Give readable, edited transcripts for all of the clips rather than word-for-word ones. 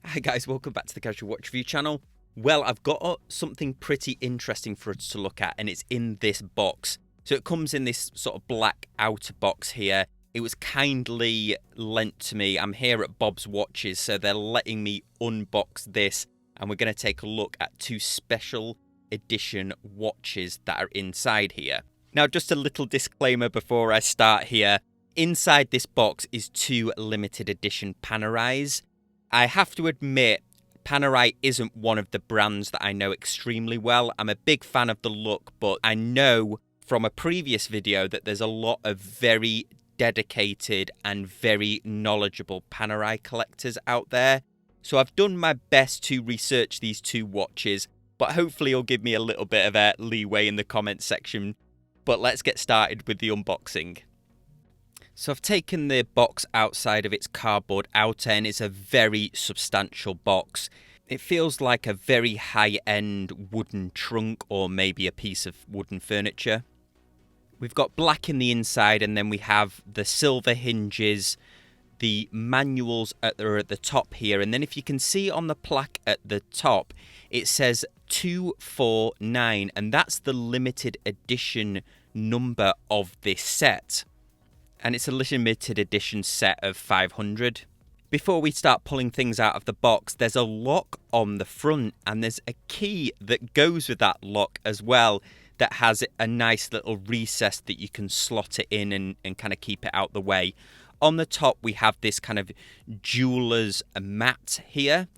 Hi guys, welcome back to the Casual Watch Review channel. Well, I've got something pretty interesting for us to look at, and it's in this box. So it comes in this sort of black outer box here. It was kindly lent to me. I'm here at Bob's Watches, so they're letting me unbox this, and we're going to take a look at two special edition watches that are inside here. Now, just a little disclaimer before I start here. Inside this box is two limited edition Panerais. I have to admit, Panerai isn't one of the brands that I know extremely well. I'm a big fan of the look, but I know from a previous video that there's a lot of very dedicated and very knowledgeable Panerai collectors out there. So I've done my best to research these two watches, but hopefully you'll give me a little bit of a leeway in the comments section. But let's get started with the unboxing. So I've taken the box outside of its cardboard outer, and it's a very substantial box. It feels like a very high-end wooden trunk or maybe a piece of wooden furniture. We've got black in the inside, and then we have the silver hinges. The manuals are at the top here, and then if you can see on the plaque at the top, it says 249, and that's the limited edition number of this set. And it's a limited edition set of 500. Before we start pulling things out of the box, there's a lock on the front, and there's a key that goes with that lock as well that has a nice little recess that you can slot it in and kind of keep it out the way. On the top, we have this kind of jeweler's mat here,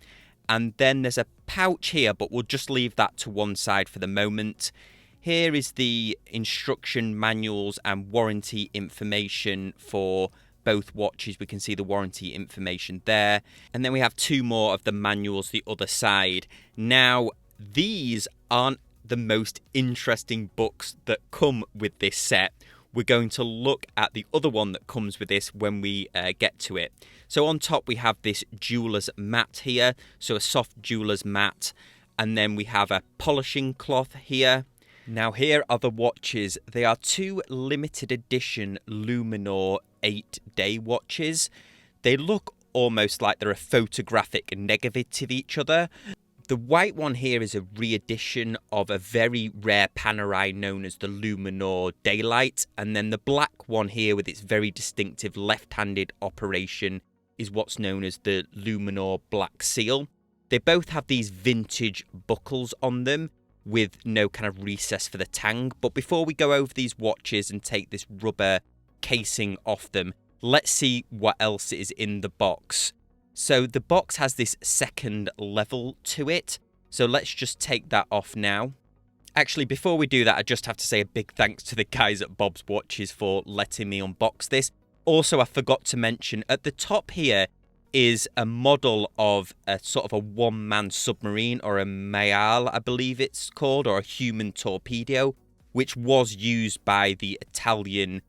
and then there's a pouch here, but we'll just leave that to one side for the moment. Here is the instruction manuals and warranty information for both watches. We can see the warranty information there. And then we have two more of the manuals the other side. Now, these aren't the most interesting books that come with this set. We're going to look at the other one that comes with this when we get to it. So on top, we have this jeweler's mat here. So a soft jeweler's mat. And then we have a polishing cloth here. Now here are the watches. They are two limited edition Luminor 8-day watches. They look almost like they're a photographic negative of each other. The white one here is a re-edition of a very rare Panerai known as the Luminor Daylight. And then the black one here with its very distinctive left-handed operation is what's known as the Luminor Black Seal. They both have these vintage buckles on them, with no kind of recess for the tang. But before we go over these watches and take this rubber casing off them, let's see what else is in the box. So the box has this second level to it. So let's just take that off now. Actually, before we do that, I just have to say a big thanks to the guys at Bob's Watches for letting me unbox this. Also, I forgot to mention, at the top here is a model of a sort of a one-man submarine, or a Mayal, I believe it's called, or a human torpedo, which was used by the Italian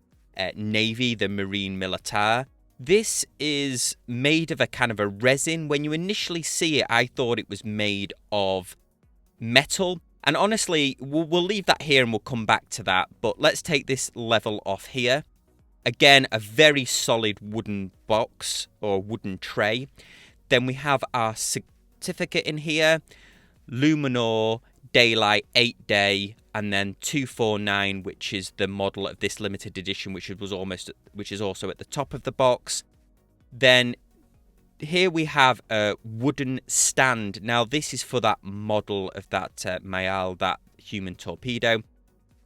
Navy, the Marine Militare. This is made of a kind of a resin. When you initially see it, I thought it was made of metal. And honestly, we'll leave that here and we'll come back to that. But let's take this level off here. Again, a very solid wooden box or wooden tray. Then we have our certificate in here. Luminor Daylight 8-day, and then 249, which is the model of this limited edition, which is also at the top of the box. Then here we have a wooden stand. Now this is for that model of that Mayal, that human torpedo.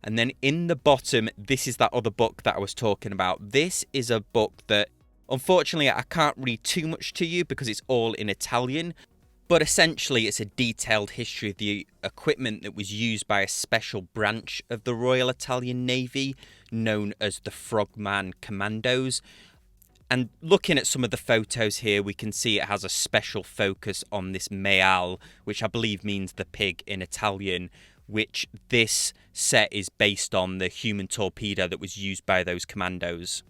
And then in the bottom, this is that other book that I was talking about. This is a book that, unfortunately, I can't read too much to you because it's all in Italian. But essentially, it's a detailed history of the equipment that was used by a special branch of the Royal Italian Navy known as the Frogman Commandos. And looking at some of the photos here, we can see it has a special focus on this Mayal, which I believe means the pig in Italian, which this set is based on, the human torpedo that was used by those commandos.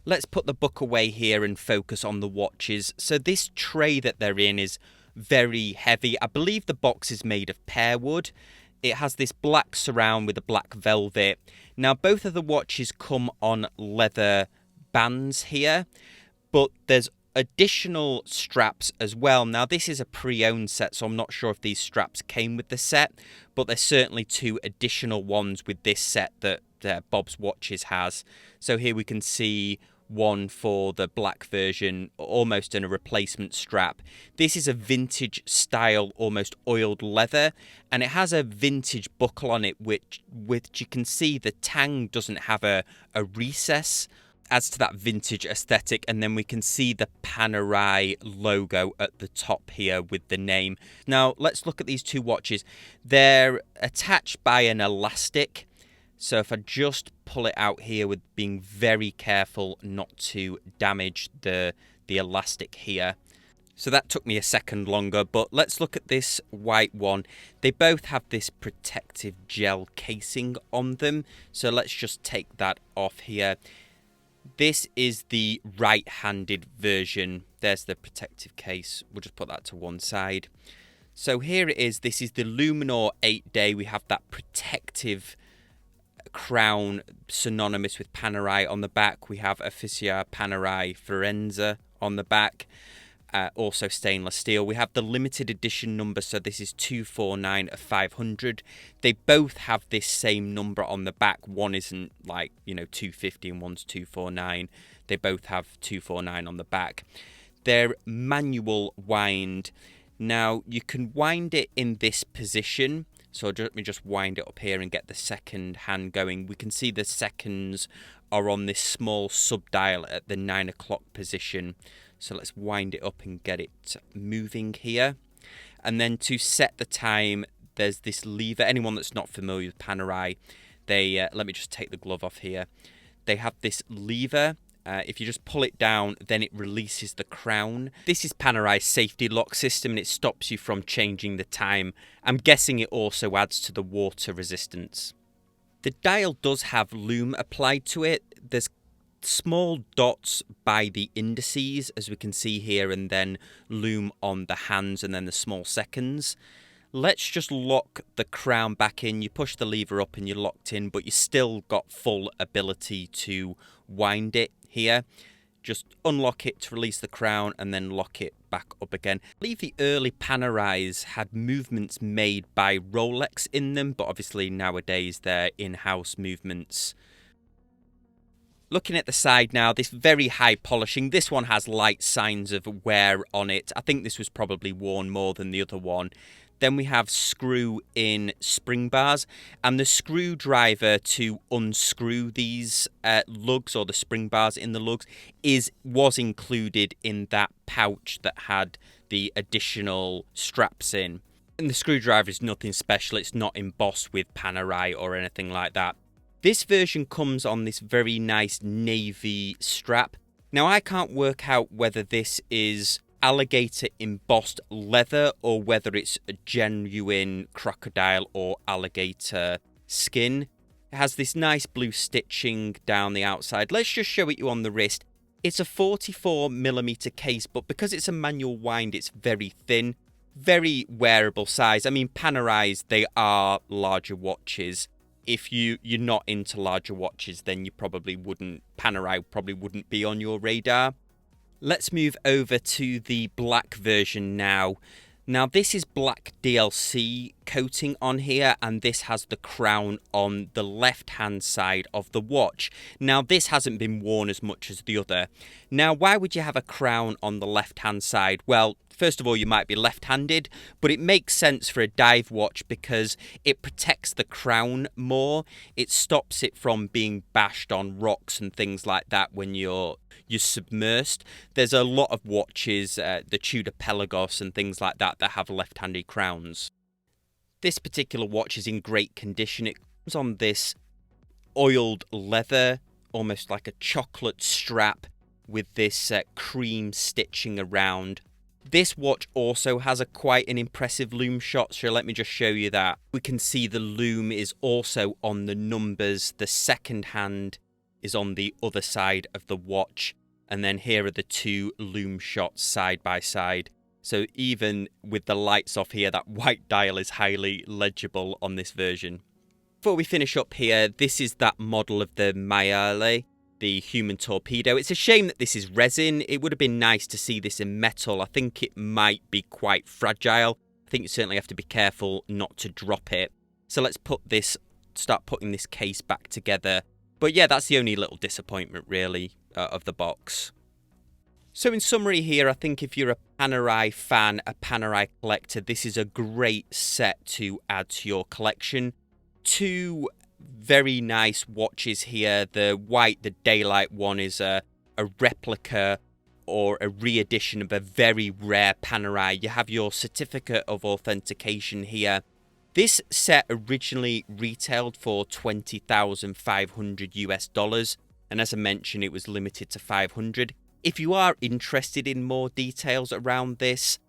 Let's put the book away here and focus on the watches. So this tray that they're in is very heavy. I believe the box is made of pear wood. It has this black surround with a black velvet. Now both of the watches come on leather bands here, but there's additional straps as well. Now this is a pre-owned set, so I'm not sure if these straps came with the set, but there's certainly 2 additional ones with this set that Bob's Watches has. So here we can see one for the black version, almost in a replacement strap. This is a vintage style, almost oiled leather, and it has a vintage buckle on it, which you can see the tang doesn't have a recess, adds to that vintage aesthetic. And then we can see the Panerai logo at the top here with the name. Now let's look at these 2 watches. They're attached by an elastic, so if I just pull it out here with being very careful not to damage the elastic here. So that took me a second longer, but let's look at this white one. They both have this protective gel casing on them, so let's just take that off here. This is the right-handed version. There's the protective case. We'll just put that to one side. So here it is. This is the Luminor 8-day. We have that protective crown synonymous with Panerai on the back. We have Officia Panerai Firenze on the back. Also stainless steel. We have the limited edition number, so this is 249 of 500. They both have this same number on the back. One isn't like, 250 and one's 249. They both have 249 on the back. They're manual wind. Now you can wind it in this position. So let me just wind it up here and get the second hand going. We can see the seconds are on this small sub-dial at the 9 o'clock position. So let's wind it up and get it moving here. And then to set the time, there's this lever. Anyone that's not familiar with Panerai, let me just take the glove off here. They have this lever. If you just pull it down, then it releases the crown. This is Panerai's safety lock system, and it stops you from changing the time. I'm guessing it also adds to the water resistance. The dial does have lume applied to it. There's small dots by the indices, as we can see here, and then lume on the hands and then the small seconds. Let's just lock the crown back in. You push the lever up and you're locked in, but you still got full ability to wind it here. Just unlock it to release the crown and then lock it back up again. I believe the early Panerais had movements made by Rolex in them, but obviously nowadays they're in-house movements. Looking at the side now, this very high polishing. This one has light signs of wear on it. I think this was probably worn more than the other one. Then we have screw-in spring bars, and the screwdriver to unscrew these lugs, or the spring bars in the lugs, was included in that pouch that had the additional straps in. And the screwdriver is nothing special. It's not embossed with Panerai or anything like that. This version comes on this very nice navy strap. Now, I can't work out whether this is alligator embossed leather or whether it's a genuine crocodile or alligator skin. It has this nice blue stitching down the outside. Let's just show it you on the wrist. It's a 44mm case, but because it's a manual wind, it's very thin, very wearable size. I mean, Panerais, they are larger watches. If you're not into larger watches, then you probably wouldn't, Panerai probably wouldn't be on your radar. Let's move over to the black version now. Now, this is black DLC coating on here, and this has the crown on the left-hand side of the watch. Now, this hasn't been worn as much as the other. Now, why would you have a crown on the left-hand side? Well, first of all, you might be left-handed, but it makes sense for a dive watch because it protects the crown more. It stops it from being bashed on rocks and things like that when you're submersed. There's a lot of watches, the Tudor Pelagos and things like that have left-handed crowns. This particular watch is in great condition. It comes on this oiled leather, almost like a chocolate strap with this cream stitching around. This watch also has quite an impressive loom shot, so let me just show you that. We can see the loom is also on the numbers. The second hand is on the other side of the watch. And then here are the two loom shots side by side. So even with the lights off here, that white dial is highly legible on this version. Before we finish up here, this is that model of the Maiale. the human torpedo. It's a shame that this is resin. It would have been nice to see this in metal. I think it might be quite fragile. I think you certainly have to be careful not to drop it. So let's start putting this case back together. But yeah, that's the only little disappointment really of the box. So in summary here, I think if you're a Panerai fan, a Panerai collector, this is a great set to add to your collection. Two very nice watches here. The white, the daylight one is a replica or a re-edition of a very rare Panerai. You have your certificate of authentication here. This set originally retailed for $20,500 US, and as I mentioned, it was limited to 500. If you are interested in more details around this,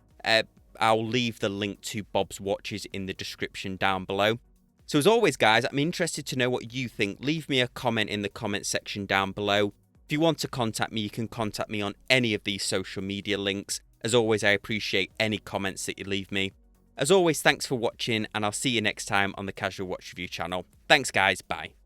I'll leave the link to Bob's watches in the description down below. So as always, guys, I'm interested to know what you think. Leave me a comment in the comment section down below. If you want to contact me, you can contact me on any of these social media links. As always, I appreciate any comments that you leave me. As always, thanks for watching, and I'll see you next time on the Casual Watch Review channel. Thanks, guys. Bye.